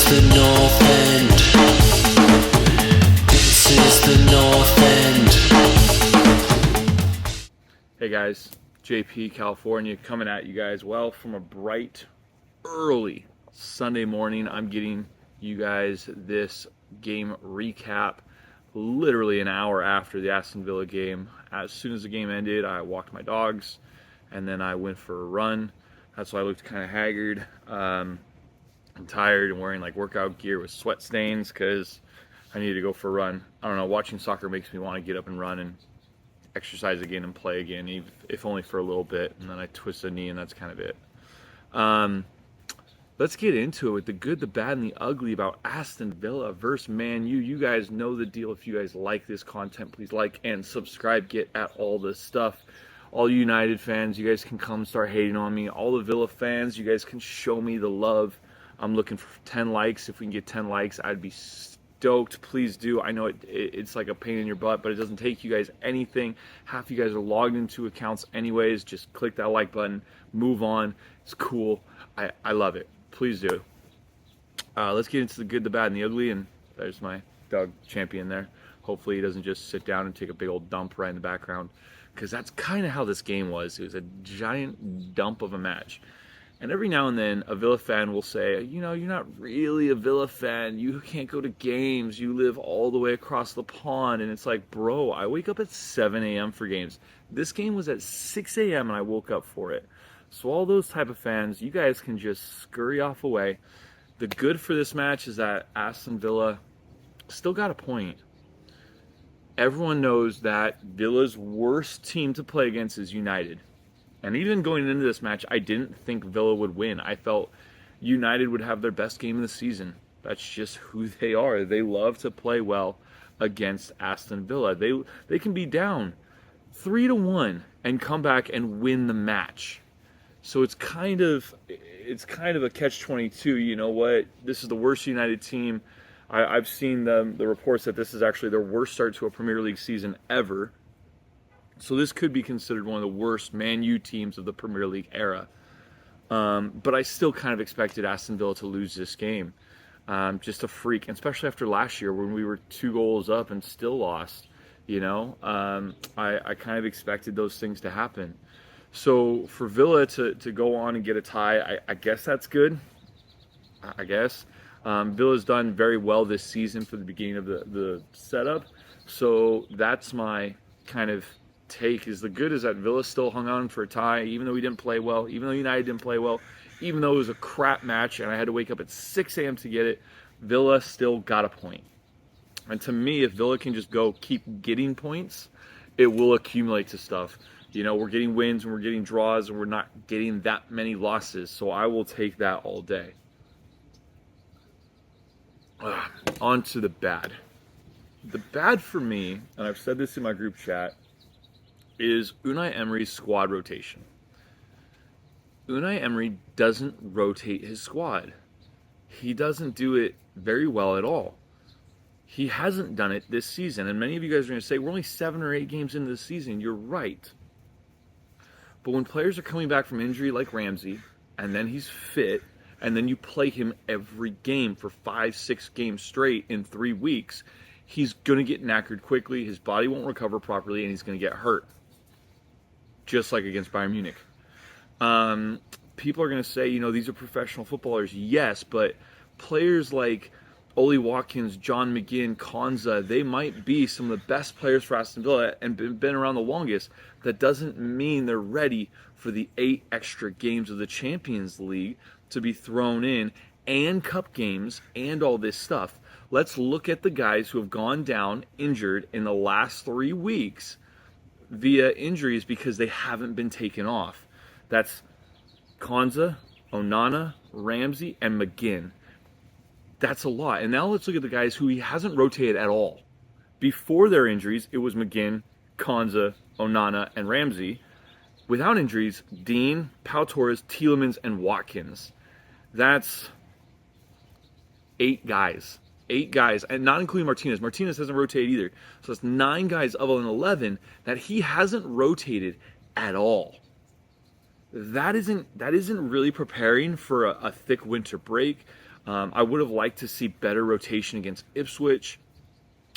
is the North End. This is the North End. Hey guys, JP, California, coming at you guys from a bright, early Sunday morning. I'm getting you guys this game recap literally an hour after the Aston Villa game. As soon as the game ended, I walked my dogs and then I went for a run. That's why I looked kind of haggard. I'm tired and wearing like workout gear with sweat stains because I needed to go for a run. I don't know, watching soccer makes me want to get up and run and exercise again and play again, if only for a little bit, and then I twist a knee and that's kind of it. Let's get into it with the good, the bad, and the ugly about Aston Villa versus Man U. You guys know the deal. If you guys like this content, please like and subscribe. Get at all this stuff. All United fans, you guys can come start hating on me. All the Villa fans, you guys can show me the love. I'm looking for 10 likes. If we can get 10 likes, I'd be stoked. Please do. I know it's like a pain in your butt, but it doesn't take you guys anything. Half you guys are logged into accounts anyways. Just click that like button. Move on. It's cool. I love it. Please do. Let's get into the good, the bad, and the ugly. And there's my dog Champion there. Hopefully he doesn't just sit down and take a big old dump right in the background, because that's kind of how this game was. It was a giant dump of a match. And every now and then, a Villa fan will say, you know, you're not really a Villa fan. You can't go to games. You live all the way across the pond. And it's like, bro, I wake up at 7 a.m. for games. This game was at 6 a.m. and I woke up for it. So all those type of fans, you guys can just scurry off away. The good for this match is that Aston Villa still got a point. Everyone knows that Villa's worst team to play against is United. And even going into this match, I didn't think Villa would win. I felt United would have their best game of the season. That's just who they are. They love to play well against Aston Villa. They can be down 3-1 and come back and win the match. So it's kind of a catch-22. You know what? This is the worst United team. I've seen the reports that this is actually their worst start to a Premier League season ever. So this could be considered one of the worst Man U teams of the Premier League era. But I still kind of expected Aston Villa to lose this game. Just a freak, and especially after last year when we were 2 goals up and still lost. You know, I kind of expected those things to happen. So for Villa to go on and get a tie, I guess that's good. I guess. Villa's done very well this season for the beginning of the setup. So that's my kind of take. Is the good is that Villa still hung on for a tie, even though we didn't play well, even though United didn't play well, even though it was a crap match and I had to wake up at 6 a.m. to get it. Villa still got a point. And to me, if Villa can just keep getting points, it will accumulate to stuff. You know, we're getting wins and we're getting draws and we're not getting that many losses. So I will take that all day. On to the bad. The bad for me, and I've said this in my group chat, is Unai Emery's squad rotation. Unai Emery doesn't rotate his squad. He doesn't do it very well at all. He hasn't done it this season. And many of you guys are going to say, we're only 7 or 8 games into the season. You're right. But when players are coming back from injury like Ramsey, and then he's fit, and then you play him every game for 5-6 games straight in 3 weeks, he's going to get knackered quickly, his body won't recover properly, and he's going to get hurt. Just like against Bayern Munich. People are going to say, you know, these are professional footballers. Yes, but players like Oli Watkins, John McGinn, Konza, they might be some of the best players for Aston Villa and been around the longest. That doesn't mean they're ready for the 8 extra games of the Champions League to be thrown in, and cup games and all this stuff. Let's look at the guys who have gone down injured in the last 3 weeks via injuries because they haven't been taken off. That's Konza, Onana, Ramsey, and McGinn. That's a lot. And now let's look at the guys who he hasn't rotated at all. Before their injuries, it was McGinn, Konza, Onana, and Ramsey. Without injuries, Dean, Pau Torres, Tielemans, and Watkins. That's 8 guys. 8 guys, and not including Martinez. Martinez hasn't rotated either. So it's 9 guys of an 11 that he hasn't rotated at all. That isn't really preparing for a thick winter break. I would have liked to see better rotation against Ipswich.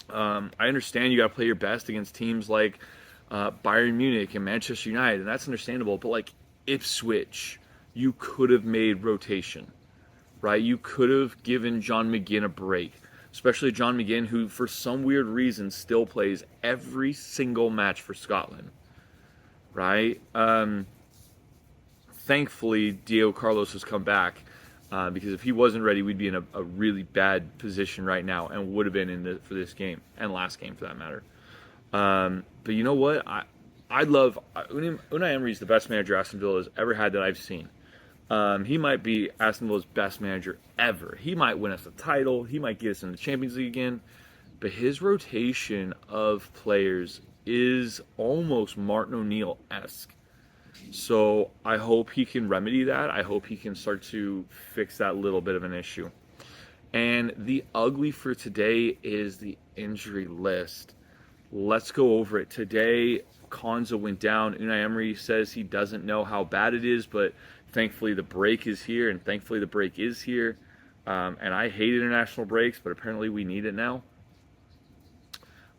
I understand you got to play your best against teams like Bayern Munich and Manchester United, and that's understandable. But like Ipswich, you could have made rotation, right? You could have given John McGinn a break, especially John McGinn, who for some weird reason still plays every single match for Scotland, right? Thankfully, Diego Carlos has come back. Because if he wasn't ready, we'd be in a really bad position right now, and would have been for this game and last game for that matter. But you know what? I love Unai Emery's the best manager Aston Villa has ever had that I've seen. He might be Aston Villa's best manager ever. He might win us a title. He might get us in the Champions League again. But his rotation of players is almost Martin O'Neill-esque. So I hope he can remedy that. I hope he can start to fix that little bit of an issue. And the ugly for today is the injury list. Let's go over it. Today, Konza went down. Unai Emery says he doesn't know how bad it is, but thankfully the break is here, and thankfully the break is here. And I hate international breaks, but apparently we need it now.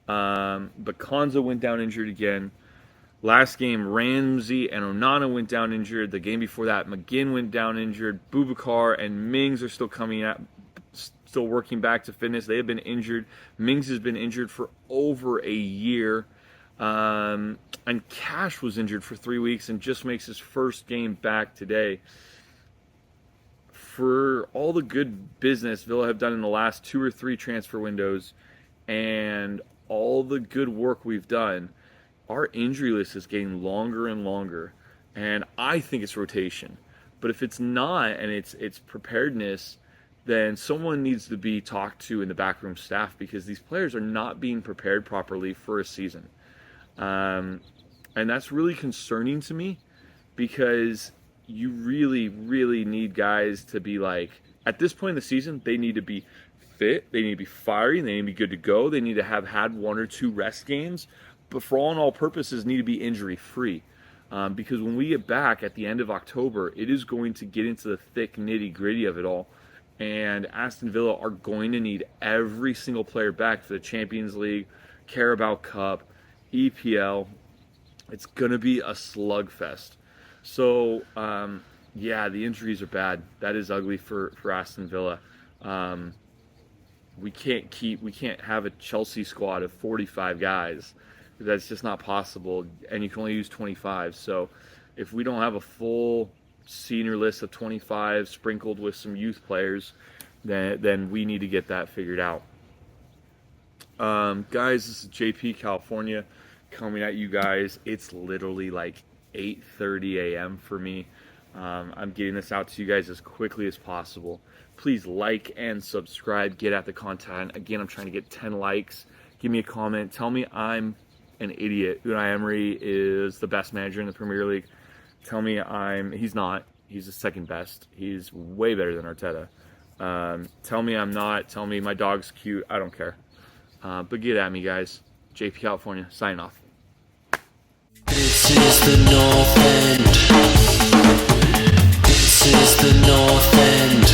But Konza went down injured again. Last game, Ramsey and Onana went down injured. The game before that, McGinn went down injured. Boubacar and Mings are still still working back to fitness. They have been injured. Mings has been injured for over a year. And Cash was injured for 3 weeks and just makes his first game back today. For all the good business Villa have done in the last 2 or 3 transfer windows and all the good work we've done, our injury list is getting longer and longer, and I think it's rotation. But if it's not, and it's preparedness, then someone needs to be talked to in the backroom staff, because these players are not being prepared properly for a season. And that's really concerning to me, because you really, really need guys to be like, at this point in the season, they need to be fit, they need to be fiery, they need to be good to go, they need to have had 1 or 2 rest games, but for all and all purposes need to be injury-free. Because when we get back at the end of October, it is going to get into the thick nitty-gritty of it all. And Aston Villa are going to need every single player back for the Champions League, Carabao Cup, EPL. It's going to be a slugfest. So, yeah, the injuries are bad. That is ugly for Aston Villa. We can't have a Chelsea squad of 45 guys. That's just not possible, and you can only use 25. So if we don't have a full senior list of 25 sprinkled with some youth players, then we need to get that figured out. Guys, this is JP California coming at you guys. It's literally like 8:30 a.m. for me. I'm getting this out to you guys as quickly as possible. Please like and subscribe. Get at the content. Again, I'm trying to get 10 likes. Give me a comment. Tell me I'm an idiot. Unai Emery is the best manager in the Premier League. Tell me he's not. He's the second best. He's way better than Arteta. Tell me I'm not. Tell me my dog's cute. I don't care. But get at me, guys. JP California, sign off. This is the North End. This is the North End.